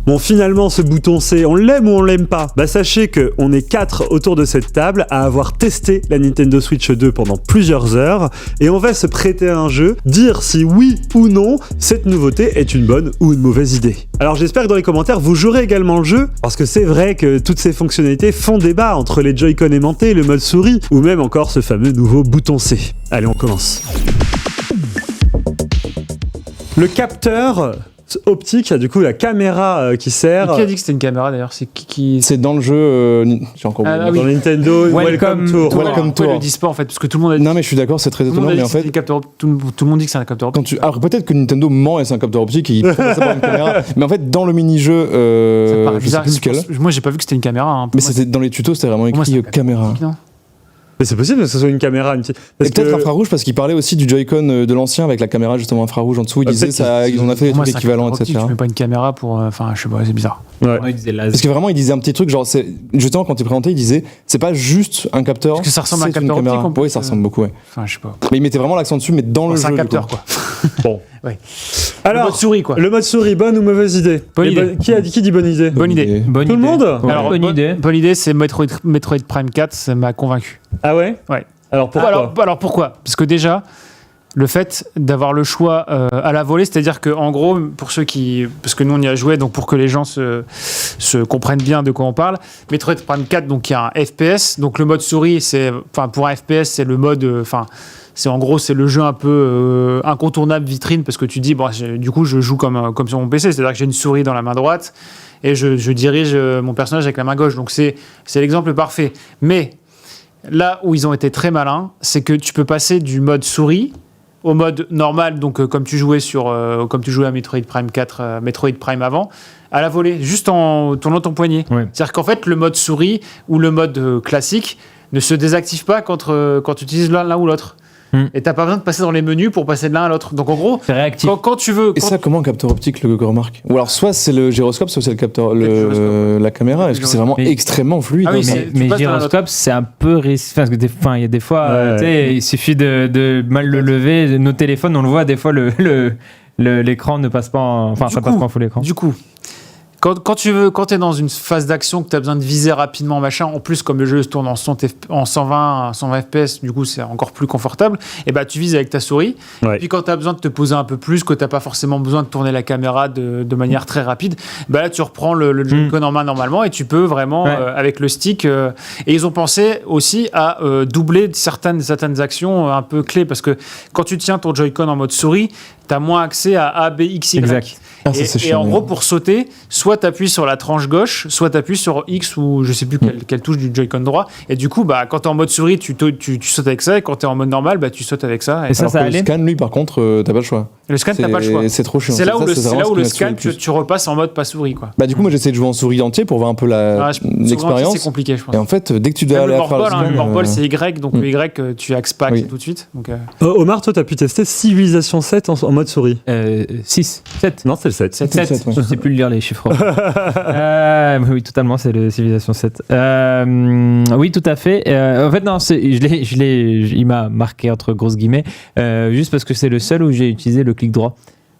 Bon, finalement, ce bouton C, on l'aime ou on l'aime pas? Bah, sachez qu'on est 4 autour de cette table à avoir testé la Nintendo Switch 2 pendant plusieurs heures et on va se prêter à un jeu, dire si oui ou non cette nouveauté est une bonne ou une mauvaise idée. Alors j'espère que dans les commentaires vous jouerez également le jeu parce que c'est vrai que toutes ces fonctionnalités font débat entre les Joy-Con aimantés, le mode souris ou même encore ce fameux nouveau bouton C. Allez, on commence. Le capteur optique, du coup la caméra qui sert. Qui a dit que c'était une caméra d'ailleurs? C'est qui C'est dans le jeu. J'ai encore oublié. Dans Nintendo Welcome Tour. Welcome Tour. Ils le disent pas en fait parce que tout le monde a dit. Non mais je suis d'accord, c'est très étonnant, mais en fait. Tout le monde dit que c'est un capteur optique. Alors peut-être que Nintendo ment et c'est un capteur optique et il prend ça par une caméra. Mais en fait, dans le mini-jeu, je sais plus lequel. Moi j'ai pas vu que c'était une caméra. Hein. Mais c'était dans les tutos, c'était vraiment écrit caméra. Mais c'est possible que ce soit une caméra. Et peut-être infrarouge parce qu'il parlait aussi du Joy-Con de l'ancien avec la caméra justement infrarouge en dessous. Il disait ça, ils en ont fait des trucs équivalents, etc. Tu mets pas une caméra pour. Enfin, je sais pas, c'est bizarre. Ouais. Parce que vraiment, il disait un petit truc, genre, justement, quand il présentait, il disait, c'est pas juste un capteur. Parce que ça ressemble à un capteur optique. Oui, ça ressemble beaucoup, ouais. Enfin, je sais pas. Mais il mettait vraiment l'accent dessus, mais dans le jeu. C'est un capteur, quoi. Bon. Ouais. Alors, le mode souris, quoi. Le mode souris, bonne ou mauvaise idée? Bonne idée. Qui dit bonne idée? Bonne idée. Tout le monde? Alors, bonne idée. Bonne idée, c'est Metroid Prime 4, ça m'a convaincu. Ah ouais? Ouais. Alors pourquoi? Alors pourquoi? Parce que déjà, le fait d'avoir le choix à la volée, c'est-à-dire que en gros, pour ceux qui, parce que nous on y a joué, donc pour que les gens se comprennent bien de quoi on parle, Metroid Prime 4, donc il y a un FPS, donc le mode souris, pour un FPS, c'est le mode, c'est le jeu un peu incontournable vitrine parce que tu dis bon, du coup je joue comme sur mon PC, c'est-à-dire que j'ai une souris dans la main droite et je dirige mon personnage avec la main gauche, donc c'est l'exemple parfait. Mais là où ils ont été très malins, c'est que tu peux passer du mode souris au mode normal, donc comme tu jouais à Metroid Prime 4, Metroid Prime avant, à la volée, juste en tournant ton poignet. Ouais. C'est-à-dire qu'en fait, le mode souris ou le mode classique ne se désactive pas quand tu utilises l'un ou l'autre. Et t'as pas besoin de passer dans les menus pour passer de l'un à l'autre. Donc en gros, c'est réactif. Quand tu veux. Et ça, comment un capteur optique le remarque? Ou alors soit c'est le gyroscope, soit c'est le capteur, la caméra. Est-ce que c'est vraiment extrêmement fluide? Ah oui, mais gyroscope, c'est un peu risqué. Parce que il y a des fois, il suffit de mal le lever. Nos téléphones, on le voit, des fois l'écran ne passe pas. Ça passe pas en full écran. Du coup. Quand t'es dans une phase d'action, que t'as besoin de viser rapidement, machin, en plus, comme le jeu se tourne en 120 FPS, du coup, c'est encore plus confortable, et bah, tu vises avec ta souris. Ouais. Et puis, quand t'as besoin de te poser un peu plus, que t'as pas forcément besoin de tourner la caméra de manière très rapide, bah là, tu reprends le Joy-Con en main normalement et tu peux vraiment, avec le stick. Et ils ont pensé aussi à doubler certaines actions un peu clés, parce que quand tu tiens ton Joy-Con en mode souris, t'as moins accès à A, B, X, Y. Exact. Et en gros, pour sauter, soit tu appuies sur la tranche gauche, soit tu appuies sur X ou je sais plus quelle touche du Joy-Con droit. Et du coup, bah, quand tu es en mode souris, tu sautes avec ça. Et quand tu es en mode normal, bah, tu sautes avec ça. Et ça le scan, lui, par contre, t'as pas le choix. Le scan, t'as pas le choix. C'est trop chiant. C'est là où le scan, tu repasses en mode pas souris, quoi. Bah, du coup, moi, j'essaie de jouer en souris entier pour voir un peu l'expérience. C'est compliqué, je pense. Et en fait, dès que tu dois aller faire le scan. Le morbol, c'est Y. Donc le Y, tu axes pas tout de suite. Omar, toi, t'as pu tester Civilization 7 en mode souris? 6, 7. Non, c'est le 7. 7. Je sais plus lire les chiffres. Oui, totalement, c'est le Civilization 7. Oui, tout à fait. En fait, non, il m'a marqué entre grosses guillemets, juste parce que c'est le seul où j'ai utilisé le clic droit.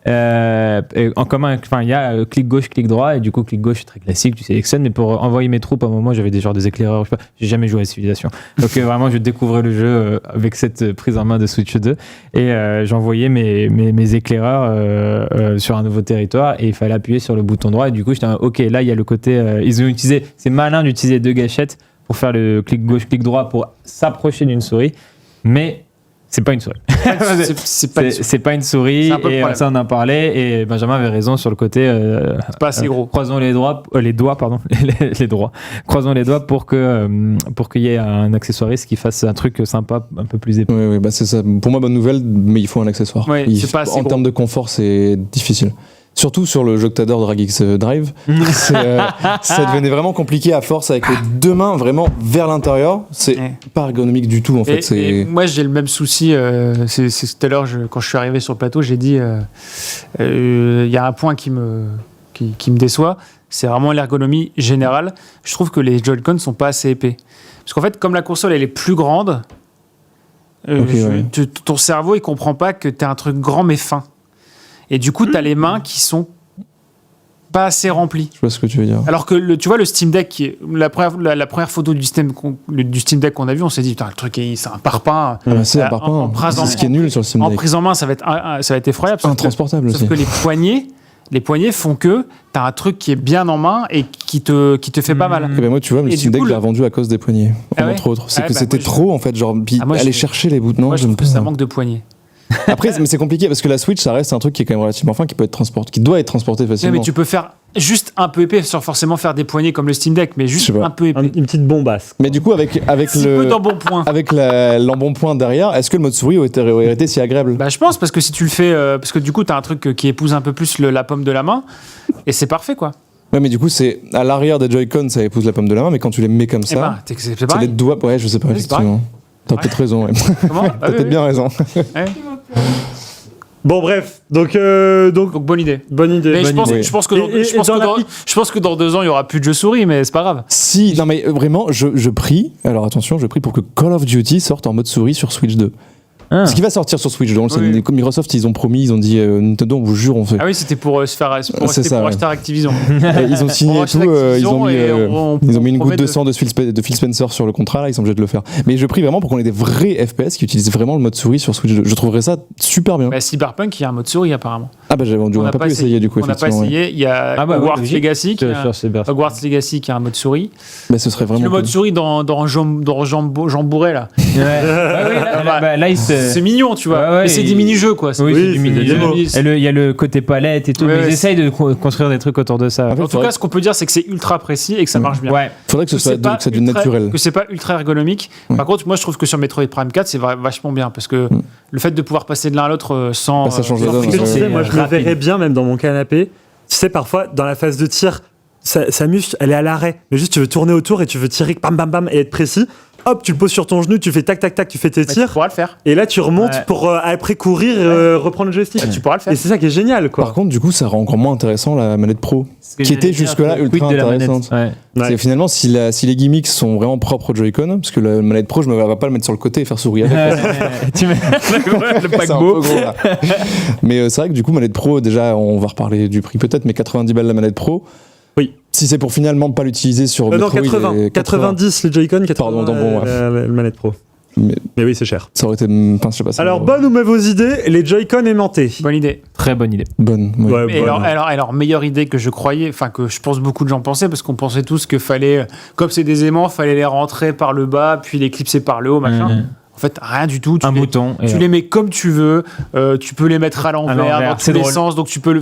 En commun, il y a clic gauche, clic droit, et du coup clic gauche c'est très classique, tu sélectionnes, mais pour envoyer mes troupes à un moment j'avais des éclaireurs, je sais pas, j'ai jamais joué à Civilization, donc vraiment je découvrais le jeu avec cette prise en main de Switch 2 et j'envoyais mes éclaireurs sur un nouveau territoire et il fallait appuyer sur le bouton droit et du coup j'étais ok, là il y a le côté ils ont utilisé, c'est malin d'utiliser 2 gâchettes pour faire le clic gauche, clic droit pour s'approcher d'une souris, mais c'est pas une souris. C'est pas une souris, et ça on en parlait, et Benjamin avait raison sur le côté. C'est pas assez gros. Croisons les doigts, croisons les doigts pour qu'il y ait un accessoiriste qui fasse un truc sympa, un peu plus épais. Oui, bah c'est ça. Pour moi, bonne nouvelle, mais il faut un accessoire. Oui, c'est pas assez en gros. termes de confort, c'est difficile. Surtout sur le jeu que t'adores, DragX Drive, ça devenait vraiment compliqué à force avec les 2 mains vraiment vers l'intérieur. C'est pas ergonomique du tout en fait. Et moi j'ai le même souci. C'est tout à l'heure quand je suis arrivé sur le plateau, j'ai dit il y a un point qui me déçoit, c'est vraiment l'ergonomie générale. Je trouve que les Joy-Con sont pas assez épais. Parce qu'en fait, comme la console elle est plus grande, ton cerveau il comprend pas que t'as un truc grand mais fin. Et du coup, tu as les mains qui sont pas assez rempli. Je vois ce que tu veux dire. Alors que tu vois le Steam Deck, la première photo du Steam Deck qu'on a vu, on s'est dit putain le truc c'est un parpaing. C'est un parpaing. C'est ce qui est nul sur le Steam Deck. En prise en main, ça va être effroyable. Intransportable aussi. Sauf que les poignets font que t'as un truc qui est bien en main et qui te fait pas mal. Et ben moi, tu vois, le Steam Deck, je l'ai revendu à cause des poignets, entre autres. C'est que c'était trop, en fait, genre, aller chercher les boutons. Moi, je trouve que ça manque de poignets. Après, mais c'est compliqué parce que la Switch, ça reste un truc qui est quand même relativement fin, qui doit être transporté facilement. Mais tu peux faire juste un peu épais, sans forcément faire des poignées comme le Steam Deck, mais juste un peu épais. Une petite bombasse. Mais du coup, avec l'embonpoint derrière, est-ce que le mode souris aurait été si agréable? Bah, je pense, parce que si tu le fais, parce que du coup, t'as un truc qui épouse un peu plus la pomme de la main, et c'est parfait, quoi. Ouais, mais du coup, c'est à l'arrière des Joy-Con, ça épouse la pomme de la main, mais quand tu les mets comme ça, c'est les doigts. Ouais, je sais pas, effectivement. T'as peut-être raison, ouais. Comment? T'as peut-être bien raison. Ouais. Bon, bref, donc bonne idée. Mais je pense que dans 2 ans, il y aura plus de jeux souris, mais c'est pas grave. Si, non mais vraiment, je prie, alors attention, je prie pour que Call of Duty sorte en mode souris sur Switch 2. Ce qui va sortir sur Switch 2, Microsoft, ils ont promis, ils ont dit Nintendo, on vous jure, on fait. Ah oui, c'était pour acheter Activision. Ils ont signé tout, ils ont mis une goutte de sang de Phil Spencer sur le contrat, là, ils sont obligés de le faire. Mais je prie vraiment pour qu'on ait des vrais FPS qui utilisent vraiment le mode souris sur Switch 2. Je trouverais ça super bien. Bah, Cyberpunk, il y a un mode souris apparemment. Ah bah on n'a pas pu essayer du coup. On n'a pas essayé. Il y a Hogwarts Legacy qui a un mode souris. Mais ce serait vraiment. Le mode souris dans Jean Bourret là. Là, c'est mignon, tu vois. Mais c'est des mini-jeux, quoi. Oui, c'est du mini-jeu. Il y a le côté palette et tout. Mais ils essayent de construire des trucs autour de ça. En tout cas, ce qu'on peut dire, c'est que c'est ultra précis et que ça marche bien. Faudrait que ce soit du naturel. Que c'est pas ultra ergonomique. Par contre, moi, je trouve que sur Metroid Prime 4, c'est vachement bien parce que le fait de pouvoir passer de l'un à l'autre sans. Ça change la donne. Moi, je me verrais bien, même dans mon canapé. Tu sais, parfois, dans la phase de tir, sa muscle, elle est à l'arrêt. Mais juste, tu veux tourner autour et tu veux tirer, bam, bam, bam, et être précis. Hop, tu le poses sur ton genou, tu fais tac, tac, tac, tu fais tes tirs. Tu pourras le faire. Et là, tu remontes pour après courir et reprendre le joystick. Tu pourras le faire. Et c'est ça qui est génial, quoi. Par contre, du coup, ça rend encore moins intéressant la manette Pro, qui était jusque-là ultra intéressante. C'est finalement, si les gimmicks sont vraiment propres au Joy-Con, parce que la manette Pro, je ne vais pas le mettre sur le côté et faire sourire avec. Tu mets le paquebot. C'est un peu gros, là. Mais c'est vrai que du coup, manette Pro, déjà, on va reparler du prix peut-être, mais 90 balles la manette Pro. Oui. Si c'est pour finalement pas l'utiliser sur non, 90 les Joy-Con, 80 la manette Pro. Mais oui, c'est cher. Ça aurait été. Enfin, je sais pas. Alors, bonne ou mauvaise idée, les Joy-Con aimantés. Bonne idée. Très bonne idée. Bonne. Oui. Ouais, mais alors, meilleure idée que je croyais, enfin, que je pense beaucoup de gens pensaient, parce qu'on pensait tous qu'il fallait, comme c'est des aimants, fallait les rentrer par le bas, puis les clipser par le haut, machin. En fait, rien du tout. Tu les mets comme tu veux. Tu peux les mettre à l'envers dans tous les sens. Donc tu peux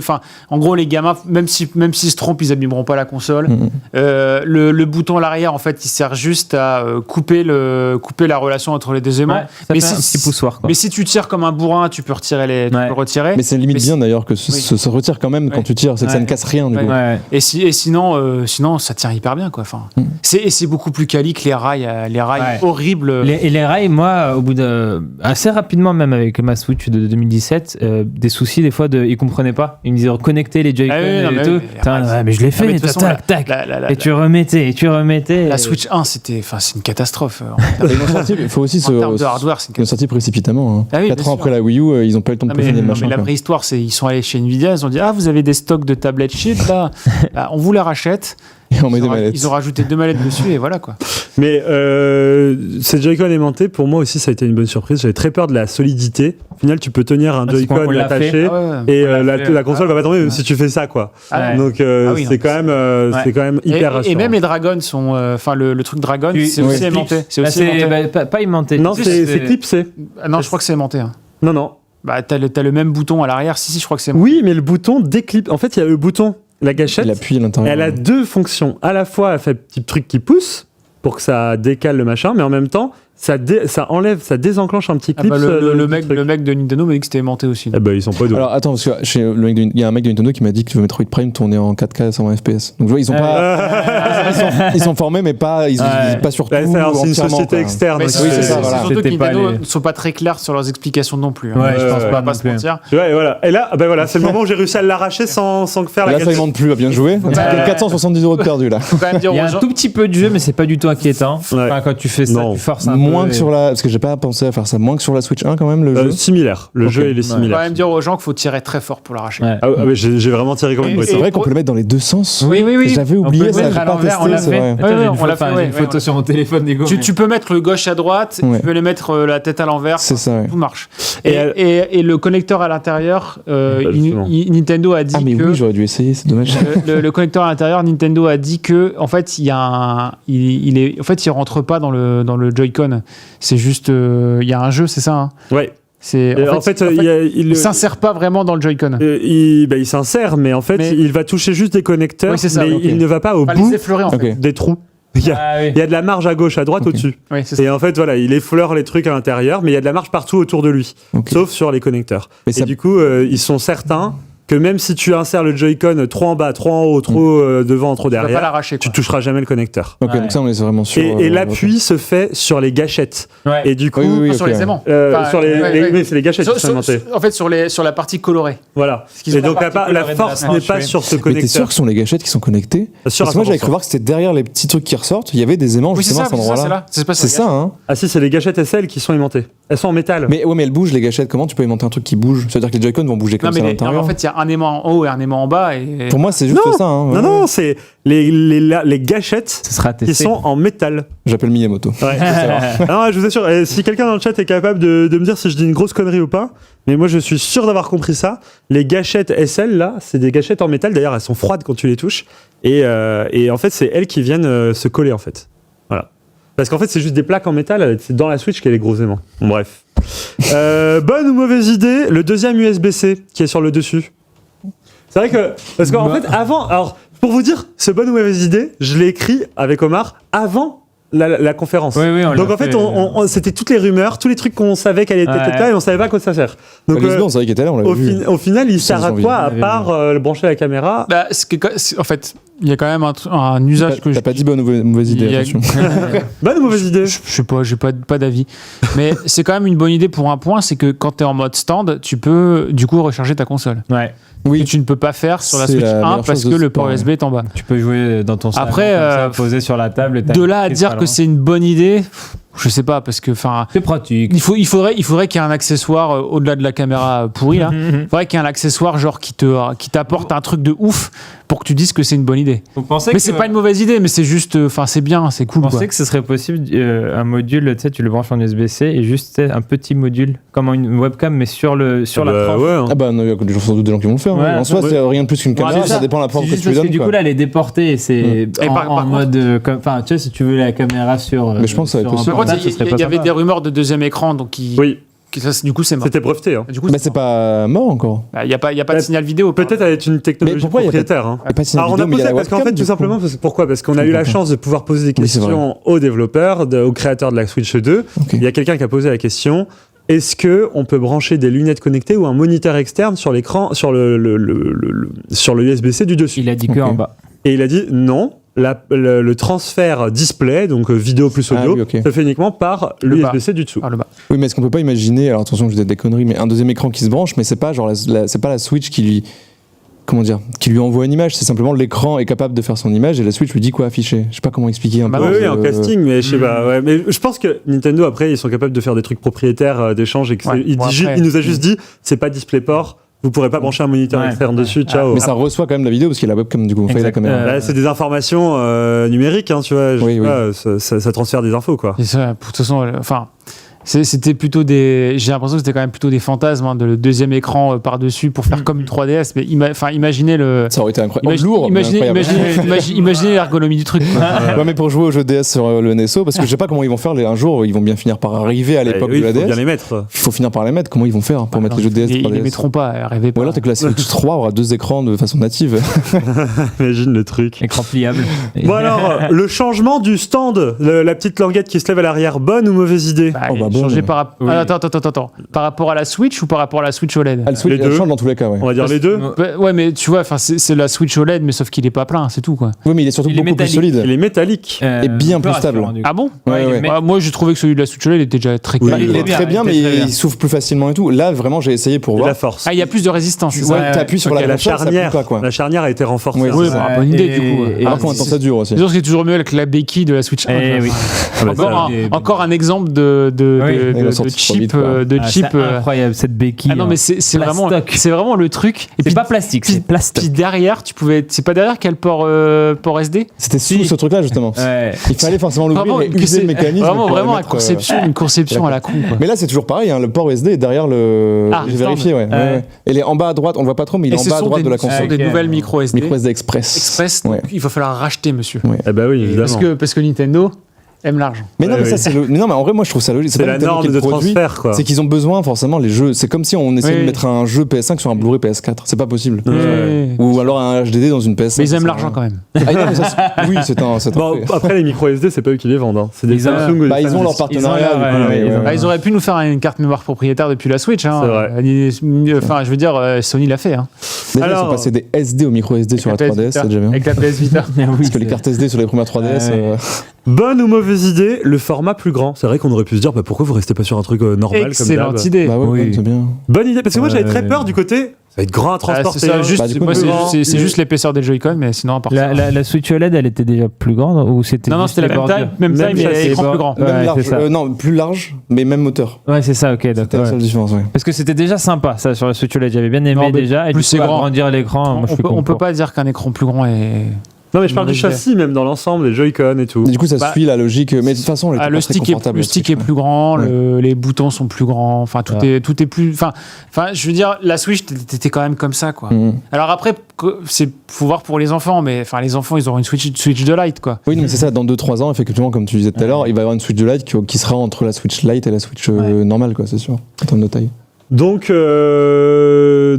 en gros, les gamins, même s'ils se trompent, ils abîmeront pas la console. Le bouton à l'arrière, en fait, il sert juste à couper la relation entre les deux aimants. Mais si tu tires comme un bourrin, tu peux retirer tu peux le retirer. Mais c'est limite bien d'ailleurs que ça retire quand même quand tu tires. C'est que ça ne casse rien du coup. Et sinon, ça tient hyper bien, quoi. C'est beaucoup plus quali que les rails horribles. Et les rails, moi. Au bout assez rapidement, même avec ma Switch de 2017, des soucis des fois ils comprenaient pas. Ils me disaient reconnecter les Joy-Con et tout. Mais je l'ai fait, tac, tac. Et tu remettais. La Switch 1, c'est une catastrophe. Il faut aussi en termes de hardware, c'est une sortie précipitamment. 4 ans après la Wii U, ils ont pas eu le temps de peaufiner le machin. Mais la vraie histoire, c'est ils sont allés chez Nvidia, ils ont dit vous avez des stocks de tablettes chip là, on vous les rachète. Ils ont rajouté 2 mallettes dessus et voilà quoi. Mais ces Joy-Con aimantés, pour moi aussi, ça a été une bonne surprise. J'avais très peur de la solidité. Au final, tu peux tenir un Joy-Con attaché et la console va pas tomber si tu fais ça, quoi. Donc c'est quand même hyper rassurant. Et même les Dragons sont, le truc Dragon, c'est aussi aimanté. Pas aimanté. Non, c'est clipsé. Non, je crois que c'est aimanté. Non. Bah t'as le même bouton à l'arrière. Si, je crois que c'est aimanté. Oui, mais le bouton déclipse. En fait, il y a le bouton. La gâchette, elle a 2 fonctions. À la fois, elle fait un petit truc qui pousse pour que ça décale le machin, mais en même temps, ça désenclenche un petit clip. Le mec de Nintendo m'a dit que c'était aimanté aussi. Ils sont pas doués. Alors attends, parce que il y a un mec de Nintendo qui m'a dit que tu veux Metroid Prime tourner en 4K à 120 FPS. Donc ils sont pas, ils sont formés, mais pas, ils pas sur tout. C'est une société externe. Oui, c'est ça. Surtout que Nintendo ne sont pas très clairs sur leurs explications non plus. Ouais, je pense pas se mentir. Et là, c'est le moment où j'ai réussi à l'arracher sans faire la. Là, ça ne demande plus. À bien joué. 470 € de perdu là. Il y a un tout petit peu de jeu, mais c'est pas du tout inquiétant. Quand tu fais ça, tu forces un peu. moins que sur la. Parce que j'ai pas pensé à faire ça moins que sur la Switch 1 quand même, le jeu. Similaire. Le jeu, il est On va similaire. quand même dire aux gens qu'il faut tirer très fort pour l'arracher. Ouais. Ah ouais, j'ai vraiment tiré comme une C'est boîte. vrai qu'on peut le mettre dans les deux sens. Oui. J'avais On peut oublié le ça, mettre j'ai à pas l'envers, on testé, l'a c'est fait. vrai. Attends, Ouais, j'ai on l'a fait, j'ai ouais, une photo ouais. sur mon téléphone, Nico. Tu peux mettre le gauche à droite, Ouais. tu peux les mettre la tête à l'envers. C'est ça, ouais. Tout marche. Et Et le connecteur à l'intérieur, justement. Nintendo a dit Ah, mais que oui, j'aurais dû essayer, c'est dommage. le connecteur à l'intérieur, Nintendo a dit que en fait il y a en fait il rentre pas dans le Joy-Con. C'est juste il y a un jeu, c'est ça. Hein. Ouais. C'est En fait, il s'insère pas vraiment dans le Joy-Con. il s'insère, mais en fait, il va toucher juste des connecteurs, Oui, c'est ça, mais ok. il ne va pas au Enfin, bout les effleurer en fait. Ok. des trous. Il y a de la marge à gauche, à droite, Ok. au-dessus. Oui, c'est ça. Et en fait, voilà, il effleure les trucs à l'intérieur, mais il y a de la marge partout autour de lui, Ok. sauf sur les connecteurs. Mais Et ça- du coup, ils sont certains que même si tu insères le Joy-Con trop en bas, trop en haut, trop devant, trop Tu vas pas derrière, l'arracher. tu quoi. toucheras jamais le connecteur. Ok, Ouais. donc ça, on est vraiment sûr. Et l'appui se fait sur les gâchettes. Ouais. Et du coup, Oui, Sur ok. les aimants. sur les, ouais. oui, c'est les gâchettes qui sont inventées. En fait, sur la partie colorée. Voilà. qu'ils ont Et donc la la, partie la colorée de force la n'est tranche, pas oui. sur ce Mais t'es sûr connecteur. que ce sont les gâchettes qui sont connectées? Sûr à Parce que moi, j'avais 100%. cru voir que c'était derrière les petits trucs qui ressortent. Il y avait des aimants Oui, c'est justement ça, à cet c'est endroit-là. là. C'est pas C'est ça, hein. Ah si, c'est les gâchettes SL qui sont aimantées. Elles sont en métal. Mais ouais, mais elles bougent les gâchettes. Comment tu peux aimonter un truc qui bouge? C'est-à-dire que les Joy-Con vont bouger Non, comme ça à mais l'intérieur. en fait, il y a un aimant en haut et un aimant en bas. Et... Pour moi, c'est juste Non. ça. Hein. Non, non, c'est les gâchettes Ce sera qui testé. sont en métal. J'appelle Miyamoto. Ouais. Non, je vous assure, si quelqu'un dans le chat est capable de me dire si je dis une grosse connerie ou pas, mais moi je suis sûr d'avoir compris ça. Les gâchettes SL là, c'est des gâchettes en métal. D'ailleurs, elles sont froides quand tu les touches. Et en fait, c'est elles qui viennent se coller en fait. Voilà. Parce qu'en fait, c'est juste des plaques en métal. C'est dans la Switch qu'il y a les gros aimants. Bon, bref. Bonne ou mauvaise idée, le deuxième USB-C qui est sur le dessus. C'est vrai que parce qu'en fait, avant, alors pour vous dire, ce bonne ou mauvaise idée, je l'ai écrit avec Omar avant la conférence. Oui, oui, on Donc l'a en fait, fait, c'était toutes les rumeurs, tous les trucs qu'on savait qu'elle était Ouais. là et on savait pas à quoi ça sert. Donc Les secondes, c'est vrai qu'il était là, on l'avait vu. au final, il sert à ils ont quoi à vu. part brancher la caméra? Bah, en fait, il y a quand même un usage que T'as pas dit bonne ou mauvaise idée, il y a- attention. Bonne ou mauvaise idée? Je sais pas, j'ai pas d'avis. Mais c'est quand même une bonne idée pour un point, c'est que quand tu es en mode stand, tu peux du coup recharger ta console. Ouais. Et tu ne peux pas faire sur la C'est Switch la 1 meilleure parce chose que de le ce port port, USB est en bas. Tu peux jouer dans ton salon, Après, comme ça, posé sur la table. Et t'as De là à une dire prise que pas c'est une bonne idée, je sais pas, parce que enfin. C'est pratique. Il faudrait qu'il y ait un accessoire au-delà de la caméra pourrie là. Il faudrait qu'il y ait un accessoire genre qui t'apporte un truc de ouf pour que tu dises que c'est une bonne idée. Vous pensez Mais c'est pas une mauvaise idée, mais c'est juste, enfin c'est bien, c'est cool. Vous Quoi. pensez que ce serait possible un module, tu sais, tu le branches en USB-C et juste tu sais, un petit module comme une webcam mais sur la tranche. Ouais, hein. Ah bah, il y a sans doute des gens qui vont le faire. Ouais, hein. En soi, ouais. c'est rien de plus qu'une caméra, c'est ça ça. dépend de la preuve C'est que juste tu lui parce que donnes. du quoi. coup là elle est déportée et c'est Et par en contre- mode enfin tu sais si tu veux la caméra sur Mais je pense que ça va être sur un possible. Par contre, portable, ce serait il pas y avait sympa. des rumeurs de deuxième écran, donc Oui, du coup c'est mort. c'était breveté. Hein. Du coup, Bah, c'est pas mort encore. Il y a pas de Bah, signal vidéo. Peut-être avec une Mais technologie pourquoi il y a pas de- propriétaire. Hein. Il y a pas de signal Alors on a vidéo, mais il y posé a la parce qu'en webcam, fait tout du coup. simplement pourquoi? Parce qu'on a eu la chance de pouvoir poser des Oui, c'est questions aux développeurs, aux créateurs de la Switch 2. Ok. Il y a quelqu'un qui a posé la question: est-ce que on peut brancher des lunettes connectées ou un moniteur externe sur l'écran, sur sur le USB-C du dessus? Il a dit que Ok. en bas. Et il a dit non. Le transfert display, donc vidéo plus audio, Ah oui, ok. se fait uniquement par Le bas. l'USB-C du dessous. Par le bas. Oui, mais est-ce qu'on peut pas imaginer, alors attention, je dis des conneries, mais un deuxième écran qui se branche, mais c'est pas genre c'est pas la Switch qui lui, comment dire, qui lui envoie une image, c'est simplement l'écran est capable de faire son image et la Switch lui dit quoi afficher. Je sais pas comment expliquer un Bah peu. oui, oui, en casting, mais je sais pas. Ouais. Mais je pense que Nintendo, après, ils sont capables de faire des trucs propriétaires d'échange et que Ouais, il, bon, dit après, il nous a juste dit c'est pas DisplayPort, vous pourrez pas brancher un moniteur Ouais, externe dessus, Ah, ciao. Mais ça reçoit quand même la vidéo parce qu'il y a la webcam du coup, enfin, il y a la Exact. caméra. Là, c'est des informations numériques, hein, tu vois. Je Oui, sais oui. pas, ça transfère des infos, quoi. Et ça, de toute façon, enfin, c'était plutôt j'ai l'impression que c'était quand même plutôt des fantasmes, hein, de le deuxième écran par-dessus pour faire comme une 3DS. Mais imaginez le. Ça aurait été incroyable. Imagine- Lourd, mais incroyable. imaginez l'ergonomie du truc. quoi. Ouais, mais pour jouer au jeu DS sur le NSO, parce que je sais pas comment ils vont faire un jour, ils vont bien finir par arriver à l'époque Oui, de la il faut bien DS. les mettre. Il faut finir par les mettre. Comment ils vont faire pour mettre les jeux DS Ils sur les 3DS? mettront pas, rêvez pas. Ou alors t'as que la Switch 3 aura deux écrans de façon native. Imagine le truc. Écran pliable. Bon alors, le changement du stand, la petite languette qui se lève à l'arrière, bonne ou mauvaise idée? Bah, Oh, bah, carbone. Changer par Oui. attends. Par rapport à la Switch ou par rapport à la Switch OLED? Ah, le Switch, Les il deux. change dans tous les cas, ouais. On va dire les deux. Bah, ouais, mais tu vois, enfin, c'est la Switch OLED, mais sauf qu'il est pas plein, c'est tout quoi. Oui, mais il est surtout Il est beaucoup plus métallique. solide. Il est métallique. Et bien un peu plus stable. rassurant, du coup. Ah bon? Ouais, ouais. Ah, moi, j'ai trouvé que celui de la Switch OLED était déjà très Oui, Bah, quali. il est bien, très bien, il mais était très bien. il souffle plus facilement et tout. Là, vraiment, j'ai essayé pour Et voir. la force. Ah, il y a plus de résistance. c'est ça Ouais, t'appuies sur Ok, la la console, ça charnière. pue pas, quoi. La charnière a été renforcée. Oui, Oui, c'est bah, ça. bonne idée Et- du coup. et- Voir combien de temps ça dure aussi. C'est sûr que c'est toujours mieux avec la béquille de la Switch 1. Eh oui. Ah, bah, Encore, ça, encore un exemple de Oui. Ils l'ont de sorti trop chip. vite, quoi. De Ah, chip c'est incroyable cette béquille. Ah non, mais c'est vraiment, Plastoc. c'est vraiment le truc. Et C'est pas plastique, c'est puis plastoc. derrière, tu pouvais. C'est pas derrière quel port SD? C'était sous ce truc-là, justement. Ouais. Il fallait forcément l'ouvrir et que user c'est- le mécanisme. Vraiment, pour vraiment mettre, une conception à la con. Quoi. Mais là, c'est toujours pareil, hein, le port SD est derrière le. Ah, J'ai il me vérifié, ouais. semble. ouais, Ouais. ouais. Et il est en bas à droite, on le voit pas trop, mais il Et est en ce bas à sont droite des, de la ce sont console. des Ok. nouvelles micro SD. Micro SD Express. Express, Ouais. donc il va falloir racheter, monsieur. Eh bah oui, évidemment. Parce que Nintendo aime l'argent. Mais non, Ouais, mais ça, oui. c'est le. Mais non, mais en vrai, moi, je trouve ça logique. C'est pas la Nintendo norme qui le de produit, transfert, quoi. C'est qu'ils ont besoin, forcément, les jeux. C'est comme si on essayait Oui. de mettre un jeu PS5 sur un Blu-ray PS4. C'est pas possible. Ouais. Ou alors un HDD dans une PS5. Mais ils aiment ça, l'argent ça- quand même. Ah, non, mais ça, oui, c'est un. Bon, après, les micro SD, c'est pas eux qui les vendent. Hein. C'est des Ils ont- Samsung ou des Bah, ils ont leur Samsung. partenariat. Ils ont leur- du coup, ouais, mais, ils ont- Ah, ils auraient pu nous faire une carte mémoire propriétaire depuis la Switch. Hein. C'est vrai. Enfin, je veux dire, Sony l'a fait. Hein. Déjà, ils Alors- sont passés des SD au micro SD sur la Avec 3DS, c'est déjà bien. Avec la PS Vita. Parce que les cartes SD sur les premières 3DS. Ouais. euh, Bonne ou mauvaise idée, le format plus grand. C'est vrai qu'on aurait pu se dire, bah, pourquoi vous restez pas sur un truc normal comme Excellente d'hab. idée. Bah ouais, Oui. ouais, c'est bien. Bonne idée, parce que moi j'avais très Ouais. peur du côté. Ça va être grand à Ah, transporter. c'est ça, juste, Bah, du coup, moi, plus grand. c'est juste l'épaisseur des Joy-Con, mais sinon, à part ça. La Switch OLED, elle était déjà plus grande ou c'était Non, non, juste c'était la les même taille, bordures même taille, Même mais châssis. écran plus grand. Ouais, Même c'est large. ça. Non, plus large, mais même moteur. Ouais, c'est ça, ok, C'était la d'accord. seule Ouais. différence, ouais. Parce que c'était déjà sympa, ça, sur la Switch OLED. J'avais bien aimé Non, mais déjà. Et plus du coup, c'est grand. agrandir l'écran, moi je suis On peut content. pas dire qu'un écran plus grand est. Non, mais je parle du Mauvaise châssis, même dans l'ensemble, les Joy-Con et tout. Et du coup, ça Bah, suit la logique. Mais de toute façon, elle était Ah, pas le très stick, confortable, le la stick Switch, est plus grand, les boutons sont plus grands, enfin tout Ouais. est plus. Enfin, je veux dire, la Switch, t'étais quand même comme ça, quoi. Mhm. Alors après, faut voir pour les enfants, mais enfin les enfants, ils auront une Switch de Lite, quoi. Oui, non, mais c'est ça, dans 2-3 ans, effectivement, comme tu disais tout à l'heure, il va y avoir une Switch de Lite qui sera entre la Switch Lite et la Switch normale, quoi, c'est sûr, en termes de taille. Donc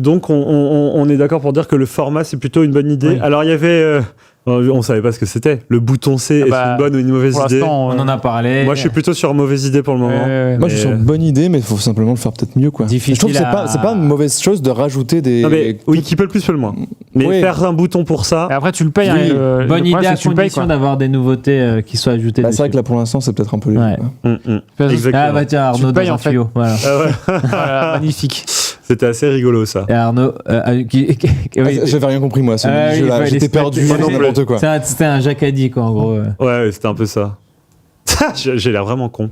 on est d'accord pour dire que le format, c'est plutôt une bonne idée. Oui. Alors, il y avait. On savait pas ce que c'était. Le bouton C, est-ce bah, une bonne ou une mauvaise Pour idée l'instant, On en a parlé. Moi, je suis plutôt sur mauvaise idée pour le moment. Moi, je suis sur Mais, une bonne idée, mais il faut simplement le faire peut-être mieux, quoi. Difficile Je trouve que c'est pas une mauvaise chose de rajouter des. Non, mais oui, qui peut le plus, peut le moins. Mais Oui. faire un bouton pour ça. Et après, tu le payes. Oui, hein, le Bonne problème, idée à c'est que tu le payes, condition quoi. d'avoir des nouveautés qui soient ajoutées Bah, c'est vrai dessus. que là, pour l'instant, c'est peut-être un peu léger. Ouais. quoi. Exactement. Ah bah tiens, Tu Arnaud le payes, dans un en fait. tuyau. Voilà. Ah ouais. Voilà, magnifique. C'était assez rigolo, ça. Et Arnaud, oui, Ah, j'avais rien compris, moi, ce Ah, oui, jeu-là. il J'étais fallait perdu, se mettre- dans n'importe quoi. c'était un jacadi, quoi, en gros. Ouais, c'était un peu ça. J'ai l'air vraiment con.